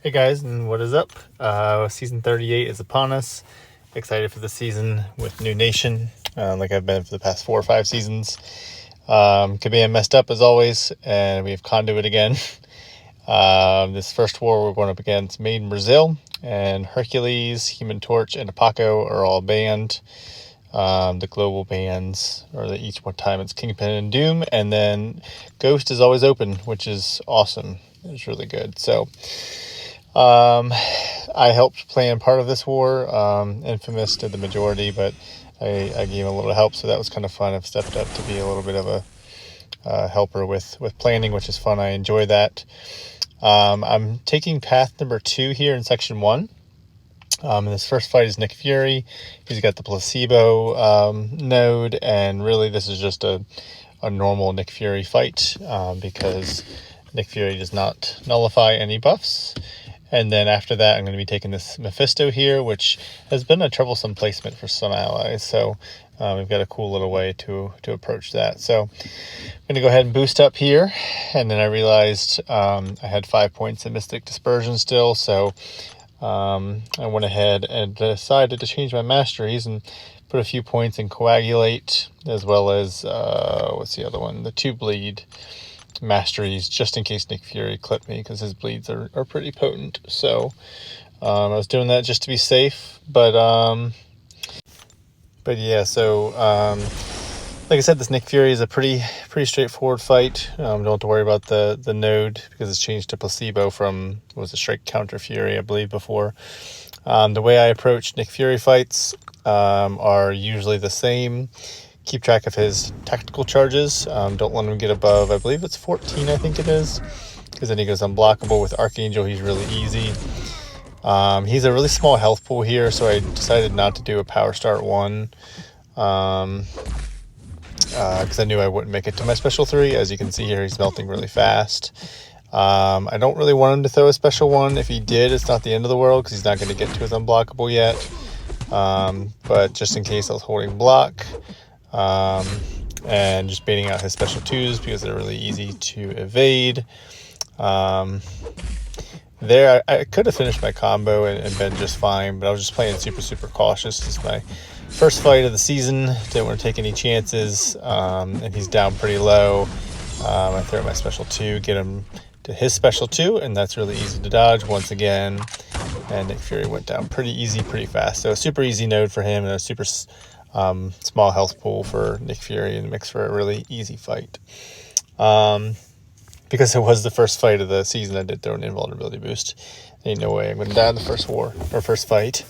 Hey guys, and what is up? Season 38 is upon us. Excited for the season with New Nation, like I've been for the past 4 or 5 seasons. Kabam messed up as always, and we have Conduit again. This first war we're going up against Made in Brazil, and Hercules, Human Torch, and Apaco are all banned. The global bans are that each one time it's Kingpin and Doom, and then Ghost is always open, which is awesome. It's really good. So I helped plan part of this war. Infamous did the majority, but I gave a little help, so that was kind of fun. I've stepped up to be a little bit of a helper with planning, which is fun. I enjoy that. I'm taking path number 2 here in section 1. And this first fight is Nick Fury. He's got the placebo node, and really this is just a normal Nick Fury fight because Nick Fury does not nullify any buffs. And then after that, I'm going to be taking this Mephisto here, which has been a troublesome placement for some allies. So we've got a cool little way to approach that. So I'm going to go ahead and boost up here. And then I realized I had 5 points in Mystic Dispersion still. So I went ahead and decided to change my masteries and put a few points in Coagulate, as well as, what's the other one? The 2 Bleed masteries, just in case Nick Fury clipped me, because his bleeds are pretty potent. So I was doing that just to be safe, but yeah. So like I said, this Nick Fury is a pretty straightforward fight. Don't have to worry about the node because it's changed to placebo from, what was it, Strike Counter Fury, I believe, before. The way I approach Nick Fury fights are usually the same. Keep track of his tactical charges. Don't let him get above, I believe it's 14, I think it is, because then he goes unblockable. With Archangel, he's really easy. He's a really small health pool here, so I decided not to do a Power Start 1 because I knew I wouldn't make it to my Special 3. As you can see here, he's melting really fast. I don't really want him to throw a Special 1. If he did, it's not the end of the world because he's not going to get to his unblockable yet. But just in case, I was holding block. And just baiting out his special 2s because they're really easy to evade. There, I could have finished my combo and been just fine, but I was just playing super cautious. It's my first fight of the season. Didn't want to take any chances, and he's down pretty low. I throw my special 2, get him to his special 2, and that's really easy to dodge once again. And Nick Fury went down pretty easy, pretty fast. So a super easy node for him, and a super small health pool for Nick Fury, and makes for a really easy fight. Because it was the first fight of the season, I did throw an invulnerability boost. Ain't no way I'm going to die in the first fight.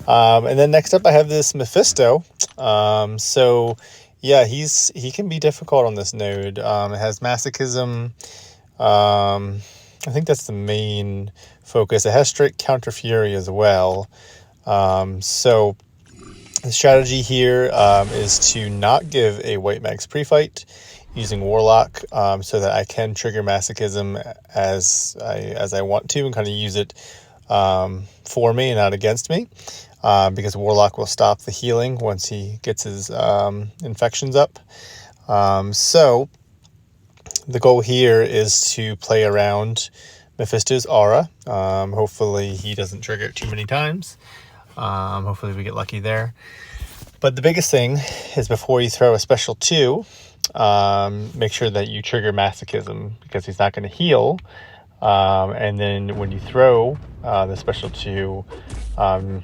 And then next up I have this Mephisto. So yeah, he can be difficult on this node. It has Masochism. I think that's the main focus. It has Straight Counter Fury as well. So the strategy here is to not give a White Max pre-fight using Warlock, so that I can trigger Masochism as I want to and kind of use it for me and not against me, because Warlock will stop the healing once he gets his infections up. So the goal here is to play around Mephisto's aura. Hopefully he doesn't trigger it too many times. Hopefully we get lucky there. But the biggest thing is, before you throw a special 2, make sure that you trigger Masochism, because he's not going to heal. And then when you throw the special 2, the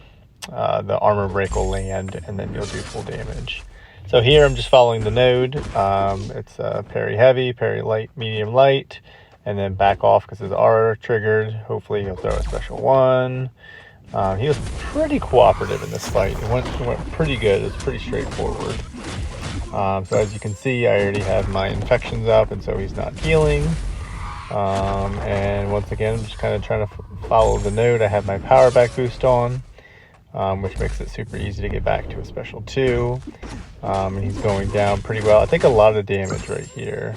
armor break will land, and then you'll do full damage. So here I'm just following the node. It's parry heavy, parry light, medium light, and then back off because his aura triggered. Hopefully he'll throw a special 1. He was pretty cooperative in this fight. It went pretty good. It was pretty straightforward. So as you can see, I already have my infections up, and so he's not healing. And once again, I'm just kind of trying to follow the node. I have my power back boost on, which makes it super easy to get back to a special 2. And he's going down pretty well. I think a lot of damage right here.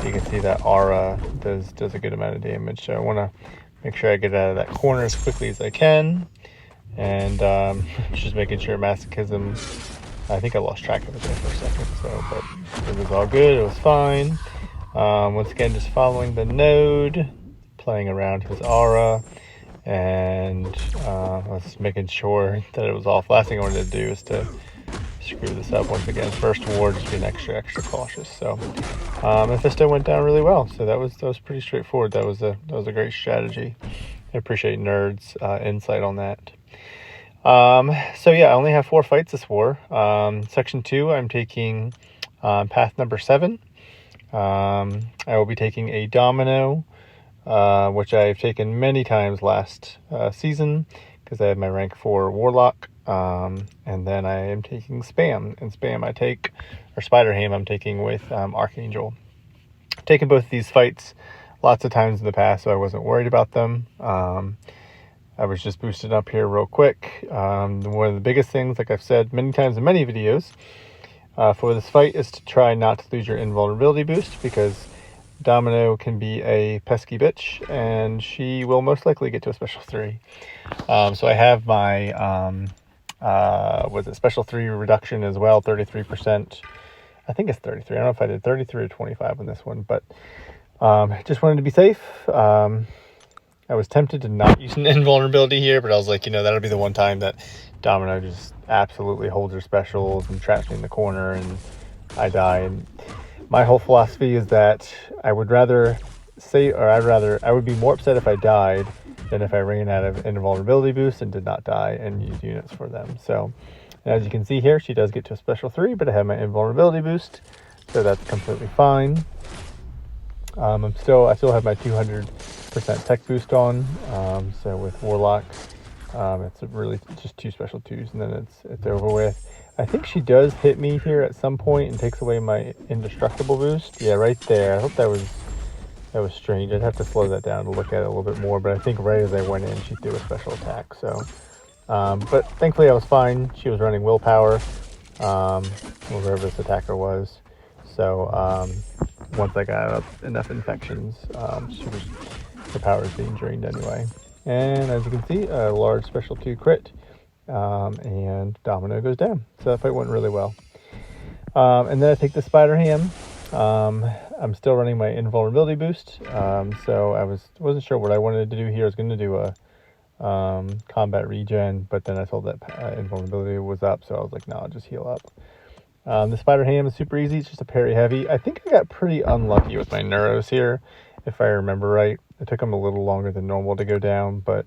You can see that aura does a good amount of damage. So I want to make sure I get out of that corner as quickly as I can. And just making sure Masochism, I think I lost track of it there for a second. But it was all good. It was fine. Once again, just following the node, playing around his aura. and I was making sure that it was off. Last thing I wanted to do is to screw this up once again. First war, just being extra cautious. So Mephisto went down really well. So that was pretty straightforward. That was a great strategy. I appreciate Nerd's insight on that. So yeah, I only have 4 fights this war. Section 2, I'm taking path number 7. I will be taking a Domino, which I've taken many times last season because I have my rank 4 Warlock. And then I am taking Spam, and Spam I take, or Spider Ham I'm taking with Archangel. I've taken both of these fights lots of times in the past, so I wasn't worried about them. I was just boosted up here real quick. One of the biggest things, like I've said many times in many videos, for this fight is to try not to lose your invulnerability boost, because Domino can be a pesky bitch, and she will most likely get to a special 3. So I have my special 3 reduction as well, 33%. I think it's 33. I don't know if I did 33 or 25 on this one, but just wanted to be safe. I was tempted to not use an invulnerability here, but I was like, that'll be the one time that Domino just absolutely holds her specials and traps me in the corner and I die. And my whole philosophy is that I would rather I would be more upset if I died than if I ran out of invulnerability boost and did not die and used units for them. So as you can see here, she does get to a special 3, but I have my invulnerability boost, so that's completely fine. I still have my 200% tech boost on. So with Warlock, it's really just 2 special 2s, and then it's over with. I think she does hit me here at some point and takes away my indestructible boost. Yeah, right there. I hope that was strange. I'd have to slow that down to look at it a little bit more, but I think right as I went in, she threw a special attack. So, but thankfully I was fine. She was running willpower, whoever this attacker was. So once I got up enough infections, the power is being drained anyway. And as you can see, a large special 2 crit, and Domino goes down. So that fight went really well. And then I take the Spider Ham. I'm still running my invulnerability boost, so I wasn't sure what I wanted to do here. I was going to do a combat regen, but then I told that invulnerability was up, so I was like, no, I'll just heal up. The Spider Ham is super easy. It's just a parry heavy. I think I got pretty unlucky with my Neuros here, if I remember right. It took them a little longer than normal to go down, but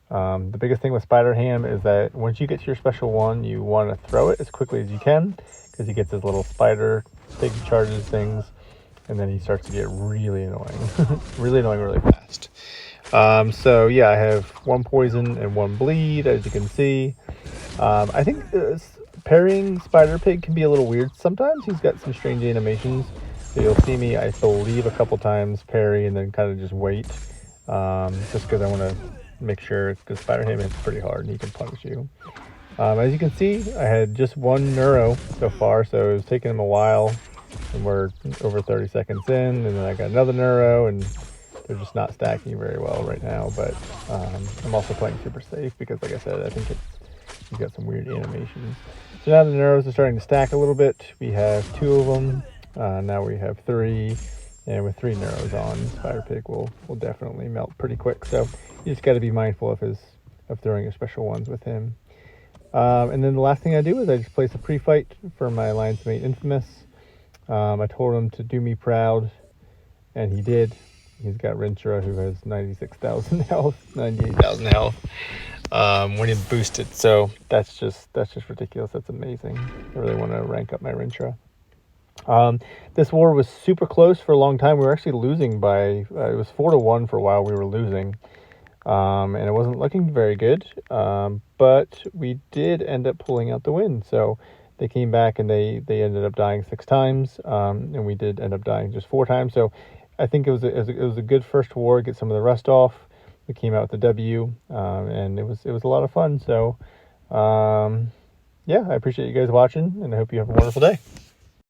the biggest thing with Spider Ham is that once you get to your special 1, you want to throw it as quickly as you can, because he gets his little spider big charges things, and then he starts to get really annoying. Really annoying really fast. So yeah, I have 1 poison and 1 bleed, as you can see. I think parrying Spider Pig can be a little weird sometimes. He's got some strange animations. So you'll see me, I believe, a couple times parry and then kind of just wait, just because I want to make sure, because Spider Ham hits pretty hard and he can punish you. As you can see, I had just 1 neuro so far, so it was taking him a while, and we're over 30 seconds in, and then I got another neuro, and they're just not stacking very well right now, but I'm also playing super safe because, like I said, I think he's got some weird animations. So now the neuros are starting to stack a little bit. We have 2 of them. Now we have 3, and with 3 neuros on, Spider Pig will definitely melt pretty quick. So you just got to be mindful of throwing your special ones with him. And then the last thing I do is I just place a pre-fight for my alliance mate Infamous. I told him to do me proud, and he did. He's got Rintra, who has 96,000 health, 98,000 health when he boosted. So that's just ridiculous. That's amazing. I really want to rank up my Rintra. This war was super close for a long time. We were actually losing by, it was 4-1 for a while. We were losing, and it wasn't looking very good. But we did end up pulling out the win. So they came back and they ended up dying 6 times, and we did end up dying just 4 times. So I think it was a good first war. Get some of the rust off. We came out with the W, and it was a lot of fun. So yeah, I appreciate you guys watching, and I hope you have a wonderful day.